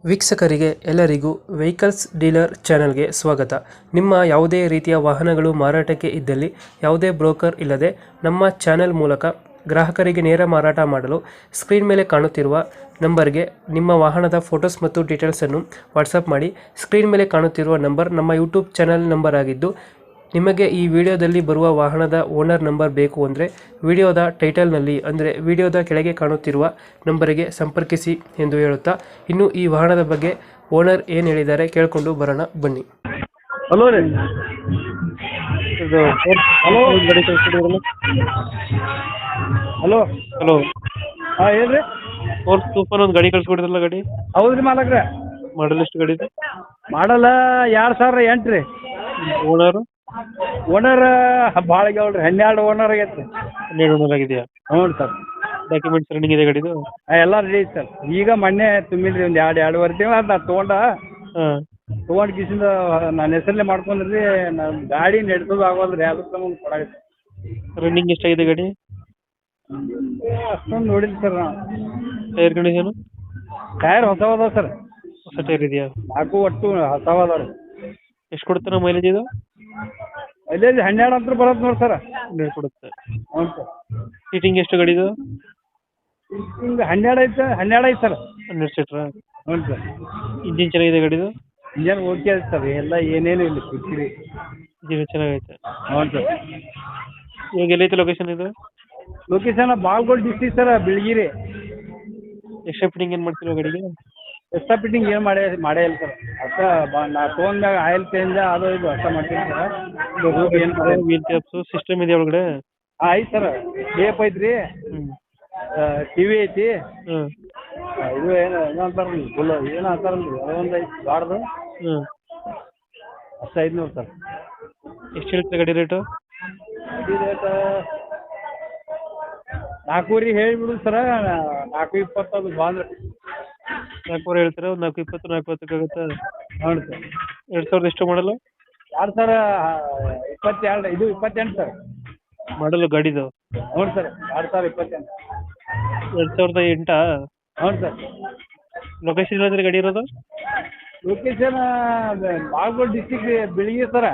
ವೀಕ್ಷಕರಿಗೆ ಎಲ್ಲರಿಗೂ vehicles dealer ಚಾನೆಲ್ಗೆ ಸ್ವಾಗತ. ನಿಮ್ಮ ಯಾವುದೇ ರೀತಿಯ ವಾಹನಗಳು ಮಾರಾಟಕ್ಕೆ ಇದ್ದಲ್ಲಿ ಯಾವುದೇ ಬ್ರೋಕರ್ ಇಲ್ಲದೆ ನಮ್ಮ ಚಾನೆಲ್ ಮೂಲಕ ಗ್ರಾಹಕರಿಗೆ ನೇರ ಮಾರಾಟ ಮಾಡಲು ಸ್ಕ್ರೀನ್ ಮೇಲೆ ಕಾಣುತ್ತಿರುವ ನಂಬರ್ಗೆ ನಿಮ್ಮ ವಾಹನದ ಫೋಟೋಸ್ ಮತ್ತು ಡೀಟೇಲ್ಸನ್ನು ವಾಟ್ಸಪ್ ಮಾಡಿ. ಸ್ಕ್ರೀನ್ ಮೇಲೆ ಕಾಣುತ್ತಿರುವ ನಂಬರ್ ನಮ್ಮ ಯೂಟ್ಯೂಬ್ ಚಾನೆಲ್ ನಂಬರ್ ಆಗಿದ್ದು, ನಿಮಗೆ ಈ ವಿಡಿಯೋದಲ್ಲಿ ಬರುವ ವಾಹನದ ಓನರ್ ನಂಬರ್ ಬೇಕು ಅಂದರೆ ವಿಡಿಯೋದ ಟೈಟಲ್ನಲ್ಲಿ ಅಂದರೆ ವಿಡಿಯೋದ ಕೆಳಗೆ ಕಾಣುತ್ತಿರುವ ನಂಬರಿಗೆ ಸಂಪರ್ಕಿಸಿ ಎಂದು ಹೇಳುತ್ತಾ, ಇನ್ನು ಈ ವಾಹನದ ಬಗ್ಗೆ ಓನರ್ ಏನು ಹೇಳಿದ್ದಾರೆ ಕೇಳಿಕೊಂಡು ಬರೋಣ ಬನ್ನಿ. ಹಲೋ ರೀ. ಇದು ಹಲೋ. ಗಾಡಿ ಕಳಿಸ್ಕೊಡಿದ್ರಲ್ಲ? ಹಲೋ. ಹಲೋ, ಹಾಂ ಹೇಳ್ರಿ. ಫೋರ್ಸ್ ಸೂಪರ್ ಒಂದು ಗಾಡಿ ಕಳಿಸ್ಕೊಡಿದ್ರಲ್ಲ? ಗಾಡಿ ಹೌದ್ರಿ ಮಾಲಕ್ರೆ. ಮಾಡಲ್ ಎಷ್ಟು ಗಾಡಿ ಇದೆ? ಮಾಡಲ್ಲ 2008 ರೀ. ಓನರು ಓನರ್ ಭಾಳ ಆಗ್ಯಾವಲ್ರಿ, 12 ಓನರ್ ಆಗೈತೆ. 12 ಓನರ್ ಆಗಿದೆಯಾ? ಹ್ಞೂ ಸರ್. ಡಾಕ್ಯುಮೆಂಟ್ಸ್ ರನ್ನಿಂಗ್ ಇದೆ ಗಾಡಿದು? ಎಲ್ಲ ರೆಡಿ ಐತೆ ಸರ್. ಈಗ ಮೊನ್ನೆ ತುಂಬಿದ್ರಿ ಒಂದು 2-2.5 ತಿಂಗಳು ಅದು ನಾ ಹಾಂ. ತೊಗೊಂಡು ಕಿಸಿಂದ ನನ್ನ ಹೆಸರಲ್ಲೇ ಮಾಡ್ಕೊಂಡ್ರಿ. ನನ್ನ ಗಾಡಿ ನಡೆಸೋದು ಆಗೋದ್ರಿ, ಅದಕ್ಕೆ ನಮಗೆ ಕೊಡಾಗೈತೆ. ರನ್ನಿಂಗ್ ಎಷ್ಟಾಗಿದೆ ಗಾಡಿ? ಅಷ್ಟೊಂದು ನೋಡಿಲ್ಲ ಸರ್ ನಾವು. Tyre condition? ಟೈರ್ ಹೊಸವ ಅದಾವ ಸರ್. ಹೊಸ ಟೈರ್ ಇದೆಯಾ? 4 ಒಟ್ಟು ಹೊಸವ ಅದಾವ ರೀ. ಎಷ್ಟು ಕೊಡ್ತಾನೆ ಮೈಲೇಜ್ ಇದು? ಮೈಲೇಜ್ 12 ಅಂತ ಬರುತ್ತೆ ನೋಡಿ ಸರ್. 12 ಕೊಡುತ್ತೆ. ಹ್ಞೂ ಸರ್. ಸೀಟಿಂಗ್ ಎಷ್ಟು ಗಾಡಿದು? ಹಿಂಗೆ 12 ಐತೆ ಸರ್. 12 ಸೀಟ್ರಾ? ಹ್ಞೂ ಸರ್. ಇಂಜಿನ್ ಚೆನ್ನಾಗಿದೆ ಗಾಡಿದು? ಇಂಜನ್ ಓಕೆ ಐತೆ ಸರ್, ಎಲ್ಲ ಏನೇನು ಇಲ್ಲ ಸಿಕ್ಕಿರಿ. ಇಂಜಿನ್ ಚೆನ್ನಾಗೈತೆ. ಹ್ಞೂ ಸರ್. ಇವಾಗ ಎಲ್ಲೈತೆ ಲೊಕೇಶನ್ ಇದು? Location Bagalkote district sir, Bilgiri. Extra fitting ಏನು ಮಾಡ್ತಿರೋ ಗಾಡಿಗೆ? ಎಕ್ಸ್ಟ್ರಾ ಫಿಟ್ಟಿಂಗ್ ಏನು ಮಾಡೇ ಇಲ್ಲ ಸರ್. ಅಷ್ಟ ನಾ ತೊಗೊಂಡಾಗ ಆಯಿಲ್ ಚೇಂಜ್ ಅದು ಇದು ಅಷ್ಟ ಮಾಡ್ತೀನಿ ಸರ್. ಏನು ಮಾಡೇ ವೀಲ್ ಟ್ಯಾಪ್ಸು ಸಿಸ್ಟಮ್ ಇದೆ ಒಳಗಡೆ? ಹಾಂ ಐತೆ ಸರ್. ಟೇಪ್ ಐತ್ರಿ, ಹ್ಞೂ. ಟಿ ವಿ ಐತಿ. ಹ್ಞೂ. ಇದು ಏನು ಅಂತಾರಲ್ಲ ಫುಲ್ ಏನು ಅಂತಾರಲ್ಲ ರೀ, ಅದೊಂದು ಐತಿ ಬಾರ್ದು. ಹ್ಞೂ. ಅಷ್ಟು ಐತೆ ನೋಡಿ ಸರ್. ಎಷ್ಟು ಹೇಳ್ತೀರಾ ಗಾಡಿ ರೇಟು? ಗಾಡಿ ರೇಟ್ 4 ರೀ ಹೇಳಿಬಿಡು ಸರ. 4:20 ಅದು ಬಂದ್ರೆ 4 ಹೇಳ್ತೀರಾ? ಒಂದು 4:20, 4:30 ಆಗುತ್ತಾ? ಹ್ಞೂ ಸರ್. 2000 ಎಷ್ಟು ಮಾಡಲ್ಲ? 2022 ಇದು 28 ಸರ್. ಮಾಡಲ್ಲ ಗಾಡಿದು? ಹ್ಞೂ ಸರ್, 2028. 2008? ಹ್ಞೂ ಸರ್. ಲೊಕೇಶನ್ ಹೇಳಿದ್ರೆ ಗಾಡಿ ಇರೋದು? ಲೊಕೇಶನ್ ಬಾಗಲಕೋಟೆ ಡಿಸ್ಟಿಕ್ ಬಿಳ್ಗಿ ಸರ.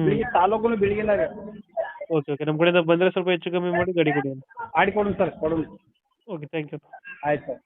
ಬಿಳ್ಗಿ ತಾಲೂಕು ಬಿಳ್ಗಿನ ರೀ. ಓಕೆ ಓಕೆ, ನಮ್ಮ ಕಡೆಯಿಂದ ಬಂದರೆ ಸ್ವಲ್ಪ ಹೆಚ್ಚು ಕಮ್ಮಿ ಮಾಡಿ ಗಾಡಿ ಕೊಡಿ. ಮಾಡಿ ಕೊಡೋಣ ಸರ್, ಕೊಡೋಣ. Okay, thank you. ಆಯ್ತು ಸರ್.